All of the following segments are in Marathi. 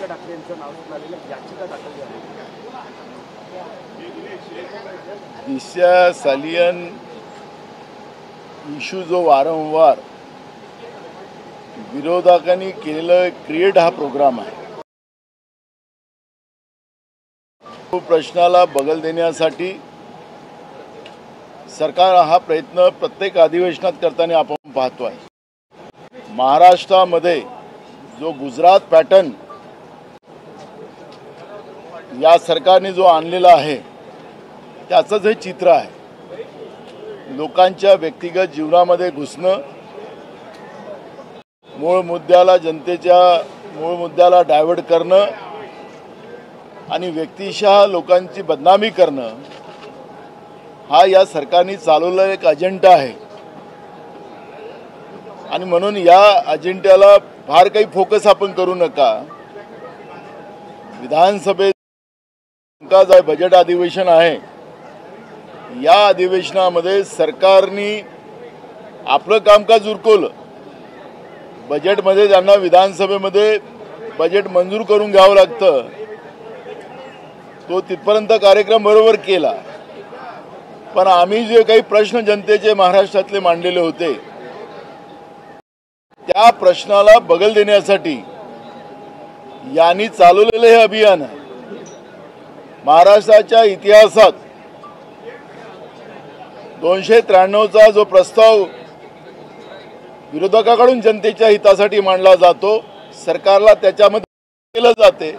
ठाकरे यांचं नाव आलेलं याचिका दाखल झाली. दिशा सालियन इश्यू जो वारंवार विरोधकांनी केलेलं क्रिएट हा प्रोग्राम आहे. तो प्रश्नाला बगल देण्यासाठी सरकार हा प्रयत्न प्रत्येक अधिवेशनात करताना आपण पाहतो आहे. महाराष्ट्रामध्ये जो गुजरात पॅटर्न या सरकारने जो आणलेला आहे त्याचंच हे चित्र आहे. लोकांच्या व्यक्तिगत जीवनामध्ये घुसणं, मूळ मुद्द्याला जनतेच्या मूळ मुद्द्याला डायव्हर्ट करणं आणि व्यक्तिशः लोकांची बदनामी करणं हा या सरकारने चालवलेला एक अजेंडा आहे. आणि म्हणून या अजेंड्याला फार काही फोकस आपण करू नका. विधानसभेत बजेट अधिवेशन आहे. या अधिवेशनामध्ये सरकारने आपलं कामकाज उरकवलं. बजेटमध्ये त्यांना विधानसभेमध्ये बजेट मंजूर करून घ्यावं लागतं. तो तिथपर्यंत कार्यक्रम बरोबर केला. पण आम्ही जे काही प्रश्न जनतेचे महाराष्ट्रातले मांडलेले होते त्या प्रश्नाला बगल देण्यासाठी यांनी चालवलेलं हे अभियान आहे. महाराष्ट्राच्या इतिहासात 293चा जो प्रस्ताव विरोधकाकडून जनतेच्या हितासाठी मांडला जातो, सरकारला त्याच्यामध्ये केलं जाते.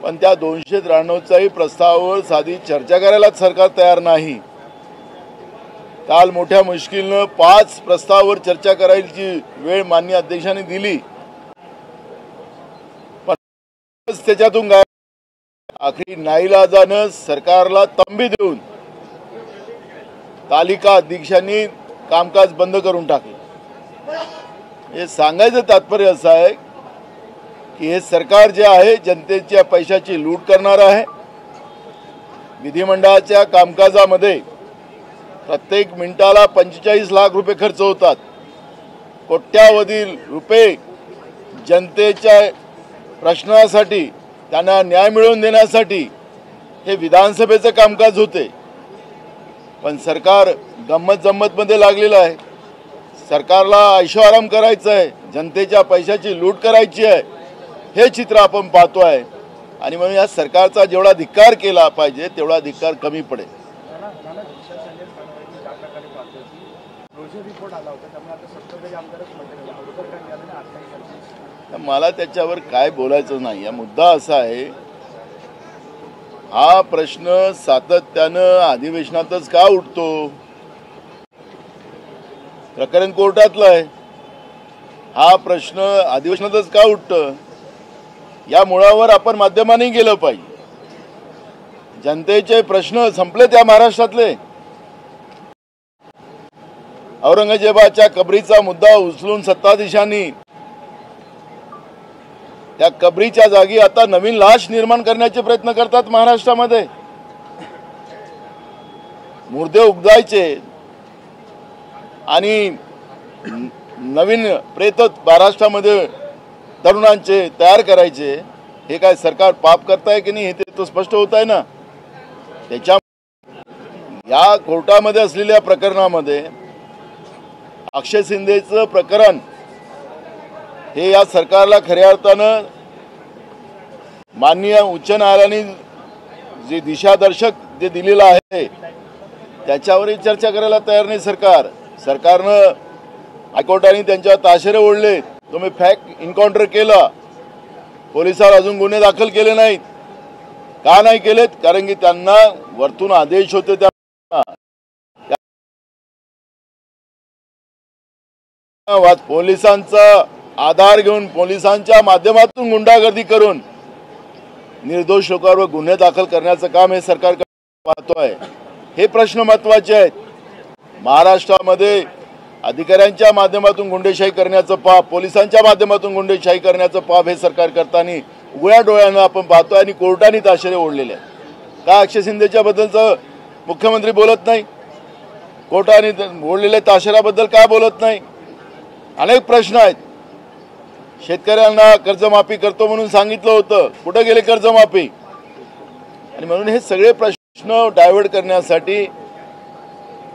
पण त्या 293चाही प्रस्तावावर साधी चर्चा करायलाच सरकार तयार नाही. काल मोठ्या मुश्किलनं 5 प्रस्तावावर चर्चा करायची वेळ माननीय अध्यक्षांनी दिली. पण त्याच्यातून काय आखरी नाईलाजानं सरकारला तंबी देऊन तालिका अध्यक्षांनी कामकाज बंद करून टाकलं. हे सांगायचं तात्पर्य असं आहे की हे सरकार जे आहे जनतेच्या पैशाची लूट करणार आहे. विधिमंडळाच्या कामकाजामध्ये प्रत्येक मिनिटाला 45 लाख रुपये खर्च होतात. कोट्यावधी रुपये जनतेच्या प्रश्नासाठी त्यांना न्याय मिळवून देण्यासाठी हे विधानसभेचं कामकाज होते. पण सरकार गंमत जम्मतमध्ये लागलेलं आहे. सरकारला ऐशोआराम करायचं आहे, जनतेच्या पैशाची लूट करायची आहे, हे चित्र आपण पाहतो आहे. आणि म्हणून या सरकारचा जेवढा धिक्कार केला पाहिजे तेवढा धिक्कार कमी पडेल. मला त्याच्यावर काय बोलायचं नाही. मुद्दा असा आहे, हा प्रश्न सातत्यानं अधिवेशनातच का उठतो? प्रकरण कोर्टातलं आहे. हा प्रश्न अधिवेशनातच का उठतं? या मुळावर आपण माध्यमांनी गेलं पाहिजे. जनतेचे प्रश्न संपले त्या महाराष्ट्रातले. औरंगजेबाच्या कबरीचा मुद्दा उचलून सत्ताधीशांनी त्या कबरीच्या जागी आता नवीन लाश निर्माण करण्याचे प्रयत्न करतात महाराष्ट्रामध्ये. मुर्दे उगदायचे आणि नवीन प्रेत महाराष्ट्रामध्ये तरुणांचे तयार करायचे. हे काय सरकार पाप करताय की नाही हे तर स्पष्ट होत आहे ना. त्याच्या या कोर्टामध्ये असलेल्या प्रकरणामध्ये अक्षय शिंदेचं प्रकरण हे या सरकारला खऱ्या अर्थानं माननीय उच्च न्यायालयाने जे दिशादर्शक जे दिलेलं आहे त्याच्यावरही चर्चा करायला तयार नाही सरकार. सरकारनं हायकोर्टाने त्यांच्या ताशेरे ओढले. तुम्ही फॅक्ट एन्काउंटर केला, पोलिसांवर अजून गुन्हे दाखल केले नाहीत. का नाही केलेत? कारण की त्यांना वरतून आदेश होते. त्या पोलिसांचा आधार घेऊन पोलिसांच्या माध्यमातून गुंडागर्दी करून निर्दोष लोकांवर गुन्हे दाखल करण्याचं काम हे सरकार पाहतो आहे. हे प्रश्न महत्त्वाचे आहेत. महाराष्ट्रामध्ये अधिकाऱ्यांच्या माध्यमातून गुंडेशाही करण्याचं पाप, पोलिसांच्या माध्यमातून गुंडेशाही करण्याचं पाप हे सरकार करताना उघड्या डोळ्यानं आपण पाहतोय. आणि कोर्टाने ताशेरे ओढलेले आहेत. का अक्षय शिंदेच्या बद्दलचं मुख्यमंत्री बोलत नाही? कोर्टाने ओढलेल्या ताशेऱ्याबद्दल का बोलत नाही? अनेक प्रश्न आहेत. शेतकऱ्यांना कर्जमाफी करतो म्हणून सांगितलं होतं, कुठं गेले कर्जमाफी? आणि म्हणून हे सगळे प्रश्न डायव्हर्ट करण्यासाठी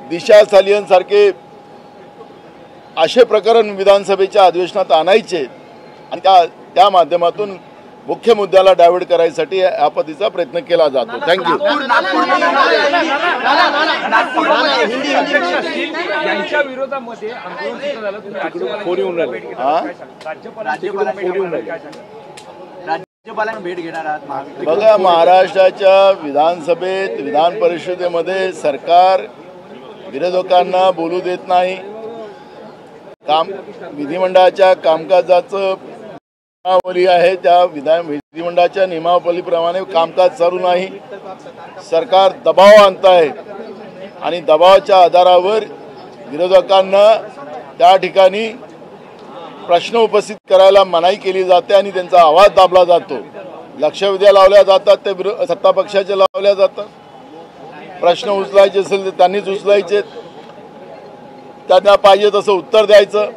दिशा सालियन सारखे असे प्रकरण विधानसभेच्या अधिवेशनात आणायचे आणि त्या माध्यमातून मुख्य मुद्द्याला डायव्हर्ट करायसाठी या पद्धतीचा प्रयत्न केला जातो. थँक्यू. यांच्या विरोधामध्ये आंदोलन सुरू झालं. तुम्ही राज्यपालांना भेट घेणार आहात? बघा, महाराष्ट्राच्या विधानसभेत विधान परिषदेमध्ये सरकार विरोधकांना बोलू देत नाही. विधिमंडळाच्या कामकाजाचं नियमावली आहे, त्या विधिमंडळाच्या नियमावलीप्रमाणे कामकाज चालू नाही. सरकार दबाव आणत आहे आणि दबावाच्या आधारावर विरोधकांना त्या ठिकाणी प्रश्न उपस्थित करायला मनाई केली जाते आणि त्यांचा आवाज दाबला जातो. लक्षवेधी लावल्या जातात, ते सत्ता पक्षाचे लावल्या जातात. प्रश्न उचलायचे असेल तर त्यांनीच उचलायचे, त्यांना पाहिजे तसं उत्तर द्यायचं.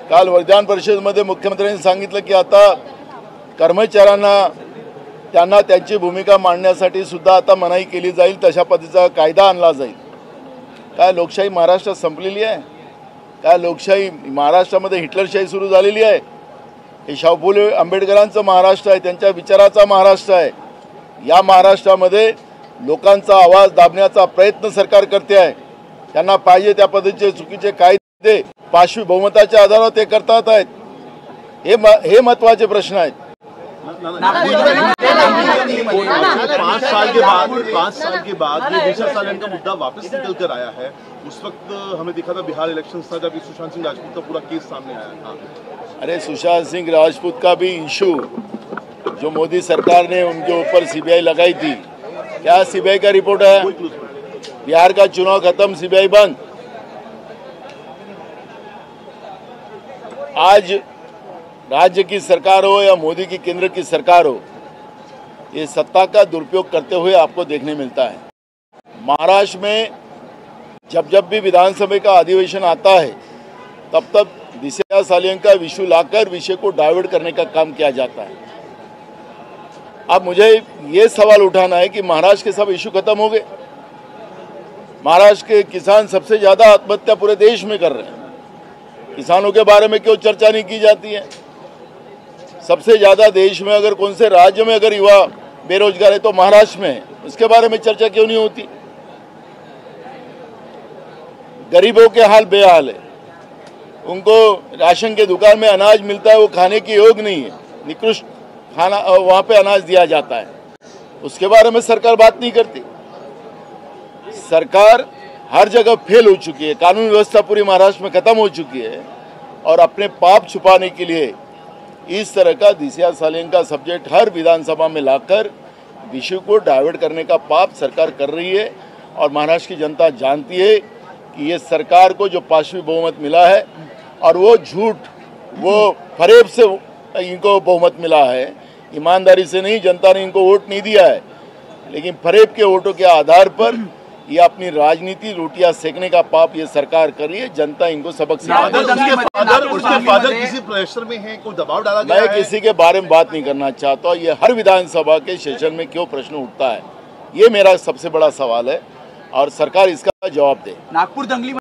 काल विधान परिषदेमध्ये मुख्यमंत्र्यांनी सांगितलं की आता कर्मचाऱ्यांना त्यांना त्यांची भूमिका मांडण्यासाठी सुद्धा आता मनाई केली जाईल, तशा पद्धतीचा कायदा आणला जाईल. काय लोकशाही महाराष्ट्रात संपलेली आहे? काय लोकशाही महाराष्ट्रामध्ये हिटलरशाही सुरू झालेली आहे? हे शाहू फुले आंबेडकरांचं महाराष्ट्र आहे, त्यांच्या विचाराचा महाराष्ट्र आहे. या महाराष्ट्रामध्ये लोकांचा आवाज दाबण्याचा प्रयत्न सरकार करते आहे. त्यांना पाहिजे त्या पद्धतीचे चुकीचे कायदे पाशवी बहुमताच्या आधारावर ते करतात आहेत. हे महत्वाचे प्रश्न आहेत. 5 साल के बाद ये दिशा सालियन का मुद्दा वापस निकल कर आया है. उस वक्त हमें दिखा था बिहार इलेक्शंस था जब सुशांत सिंह राजपूत का पूरा केस सामने आया था. अरे सुशांत सिंह राजपूत का भी इशू जो मोदी सरकार ने उनके ऊपर सीबीआई लगाई थी, क्या सीबीआई का रिपोर्ट है? बिहार का चुनाव खत्म, सीबीआई बंद. आज राज्य की सरकार हो या मोदी की केंद्र की सरकार हो, ये सत्ता का दुरुपयोग करते हुए आपको देखने मिलता है. महाराष्ट्र में जब जब भी विधानसभा का अधिवेशन आता है तब तब दिशा सालियन का इशू लाकर विषय को डाइवर्ट करने का काम किया जाता है. अब मुझे ये सवाल उठाना है कि महाराष्ट्र के सब इशू खत्म हो गए? महाराष्ट्र के किसान सबसे ज्यादा आत्महत्या पूरे देश में कर रहे हैं. किसानों के बारे में क्यों चर्चा नहीं की जाती है? सबसे ज्यादा देश में अगर कौन से राज्य में अगर युवा बेरोजगार है तो महाराष्ट्र में है. उसके बारे में चर्चा क्यों नहीं होती? गरीबों के हाल बेहाल है. उनको राशन के दुकान में अनाज मिलता है, वो खाने के योग नहीं है. निकृष्ट खाना वहाँ पे अनाज दिया जाता है. उसके बारे में सरकार बात नहीं करती. सरकार हर जगह फेल हो चुकी है. कानून व्यवस्था पूरी महाराष्ट्र में खत्म हो चुकी है और अपने पाप छुपाने के लिए इस तरह का दिशा सालियन का सब्जेक्ट हर विधानसभा में लाकर विषय को डाइवर्ट करने का पाप सरकार कर रही है. और महाराष्ट्र की जनता जानती है कि ये सरकार को जो पाशवी बहुमत मिला है और वो झूठ, वो फरेब से इनको बहुमत मिला है, ईमानदारी से नहीं. जनता ने इनको वोट नहीं दिया है, लेकिन फरेब के वोटों के आधार पर ये अपनी राजनीति रोटियां सेकने का पाप ये सरकार कर रही है. जनता इनको सबक सिखाएगी. उसके फादर किसी प्रेशर में हैं, कोई दबाव डाला गया है? मैं किसी के बारे में बात नहीं करना चाहता. ये हर विधानसभा के सेशन में क्यों प्रश्न उठता है, ये मेरा सबसे बड़ा सवाल है और सरकार इसका जवाब दे. नागपुर दंगली